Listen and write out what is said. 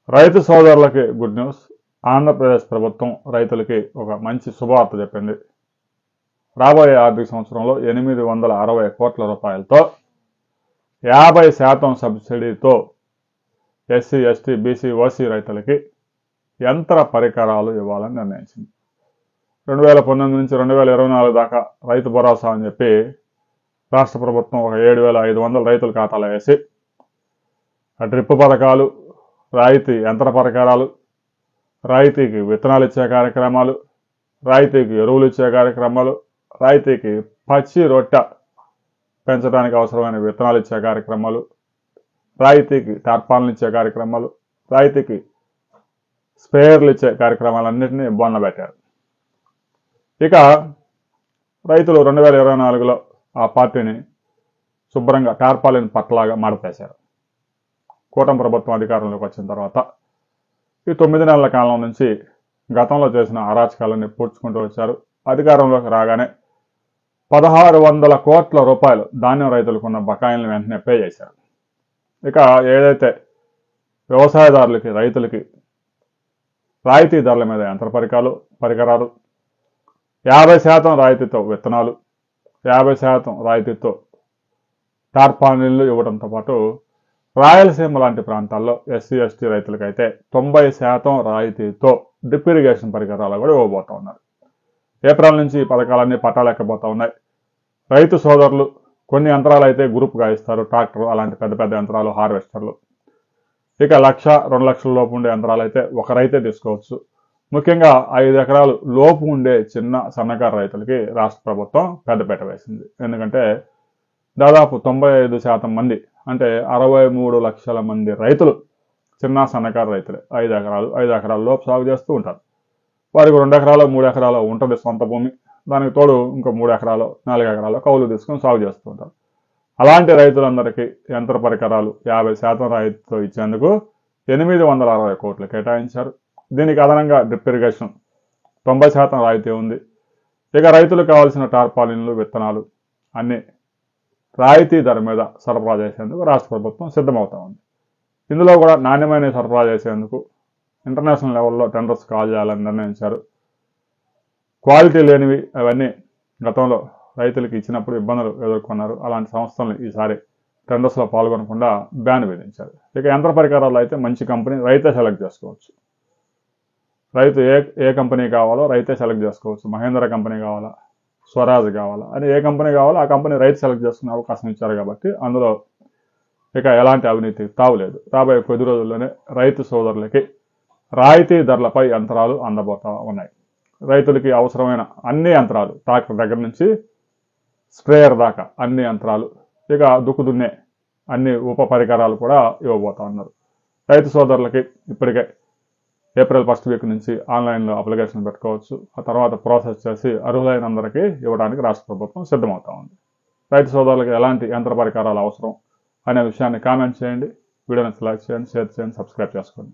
రైతు సోదరులకి good news. Andhra Pradesh ప్రభుత్వం రైతులకి ఒక మంచి శుభవార్త చెప్పింది. రాబోయే ఆర్థిక సంవత్సరంలో 860 కోట్ల రూపాయలతో 50% సబ్సిడీతో ఎస్సీ, ఎస్టీ, బీసీ, ఓసీ రైతులకి యంత్ర పరికరాలు ఇవ్వాలని నిర్ణయించింది. 2019 నుంచి 2024 దాకా రైతు భరోసా అని చెప్పి రాష్ట్ర ప్రభుత్వం ఒక 7,500 రైతుల ఖాతాలో వేసి డ్రిప్ పథకాలు, రాయితీ యంత్ర పరికరాలు, రాయితీకి విత్తనాలు ఇచ్చే కార్యక్రమాలు, రాయితీకి ఎరువులు ఇచ్చే కార్యక్రమాలు, రాయితీకి పచ్చి రొట్టె పెంచడానికి అవసరమైన విత్తనాలు ఇచ్చే కార్యక్రమాలు, రాయితీకి టార్పాలను ఇచ్చే కార్యక్రమాలు, రాయితీకి స్ప్రేయర్లు ఇచ్చే కార్యక్రమాలన్నింటినీ బొన్నబెట్టారు. ఇక రైతులు 2024లో ఆ పార్టీని శుభ్రంగా టార్పాలిన్ పట్టలాగా మడతేశారు. కూటమి ప్రభుత్వం అధికారంలోకి వచ్చిన తర్వాత ఈ 9 నెలల కాలం నుంచి గతంలో చేసిన అరాచకాలన్నీ పూడ్చుకుంటూ వచ్చారు. అధికారంలోకి రాగానే 1,600 కోట్ల రూపాయలు ధాన్యం రైతులకు ఉన్న బకాయిలను వెంటనే పే చేశారు. ఇక ఏదైతే వ్యవసాయదారులకి, రైతులకి రాయితీ ధరల మీద యంత్ర పరికరాలు, 50% రాయితీతో విత్తనాలు, 50% రాయితీతో టార్పాలిన్లు ఇవ్వడంతో పాటు రాయలసీమ లాంటి ప్రాంతాల్లో ఎస్సీ, ఎస్టీ రైతులకైతే 90% రాయితీతో డ్రిప్ ఇరిగేషన్ పరికరాలు కూడా ఇవ్వబోతా ఉన్నారు. ఏప్రిల్ నుంచి ఈ పథకాలన్నీ పట్టాలెక్కబోతా ఉన్నాయి. రైతు సోదరులు కొన్ని యంత్రాలు అయితే గ్రూప్గా ఇస్తారు, ట్రాక్టర్ అలాంటి పెద్ద పెద్ద యంత్రాలు, హార్వెస్టర్లు. ఇక 1,00,000, 2 లక్షల లోపు ఉండే యంత్రాలు అయితే ఒక రైతే తీసుకోవచ్చు. ముఖ్యంగా 5 ఎకరాలు లోపు ఉండే చిన్న సన్నకారు రైతులకి రాష్ట్ర ప్రభుత్వం పెద్దపీట వేసింది. ఎందుకంటే దాదాపు 95% మంది, అంటే 63 లక్షల మంది రైతులు చిన్న సన్నకారు రైతులే. 5 ఎకరాల లోపు సాగు చేస్తూ ఉంటారు. వారికి 2 ఎకరాలు, 3 ఎకరాలు ఉంటుంది సొంత భూమి. దానికి తోడు ఇంకో 3 ఎకరాలు, 4 ఎకరాలు కౌలు తీసుకొని సాగు చేస్తూ ఉంటారు. అలాంటి రైతులందరికీ యంత్ర పరికరాలు 50% రాయితీతో ఇచ్చేందుకు 860 కోట్లు కేటాయించారు. దీనికి అదనంగా డ్రిప్ ఇరిగేషన్ 90% రాయితీ ఉంది. ఇక రైతులకు కావాల్సిన టార్పాలిన్లు, విత్తనాలు అన్ని రాయితీ ధర మీద సరఫరా చేసేందుకు రాష్ట్ర ప్రభుత్వం సిద్ధమవుతా ఉంది. ఇందులో కూడా నాణ్యమైన సరఫరా చేసేందుకు ఇంటర్నేషనల్ లెవెల్లో టెండర్స్ కాల్ చేయాలని నిర్ణయించారు. క్వాలిటీ లేనివి అవన్నీ గతంలో రైతులకు ఇచ్చినప్పుడు ఇబ్బందులు ఎదుర్కొన్నారు. అలాంటి సంస్థలను ఈసారి టెండర్స్లో పాల్గొనకుండా బ్యాన్ విధించారు. ఇక యంత్ర పరికరాలు అయితే మంచి కంపెనీ రైతే సెలెక్ట్ చేసుకోవచ్చు. రైతు ఏ కంపెనీ కావాలో రైతే సెలెక్ట్ చేసుకోవచ్చు. మహేంద్ర కంపెనీ కావాలా, స్వరాజ్ కావాలా అని ఏ కంపెనీ కావాలో ఆ కంపెనీ రైతు సెలెక్ట్ చేసుకునే అవకాశం ఇచ్చారు కాబట్టి అందులో ఇక ఎలాంటి అవినీతి తావులేదు. రాబోయే కొద్ది రోజుల్లోనే రైతు సోదరులకి రాయితీ ధరలపై యంత్రాలు అందబోతా ఉన్నాయి. రైతులకి అవసరమైన అన్ని యంత్రాలు, ట్రాక్టర్ దగ్గర నుంచి స్ప్రేయర్ దాకా అన్ని యంత్రాలు, ఇక దుక్కు దున్నే అన్ని ఉప పరికరాలు కూడా ఇవ్వబోతా ఉన్నారు. రైతు సోదరులకి ఇప్పటికే ఏప్రిల్ 1st వీక్ నుంచి ఆన్లైన్లో అప్లికేషన్ పెట్టుకోవచ్చు. ఆ తర్వాత ప్రాసెస్ చేసి అర్హులైన అందరికీ ఇవ్వడానికి రాష్ట్ర ప్రభుత్వం సిద్ధమవుతా ఉంది. రైతు సోదరులకు ఎలాంటి యంత్ర పరికరాలు అవసరం అనే విషయాన్ని కామెంట్ చేయండి. వీడియోని లైక్ చేయండి, షేర్ చేయండి, సబ్స్క్రైబ్ చేసుకోండి.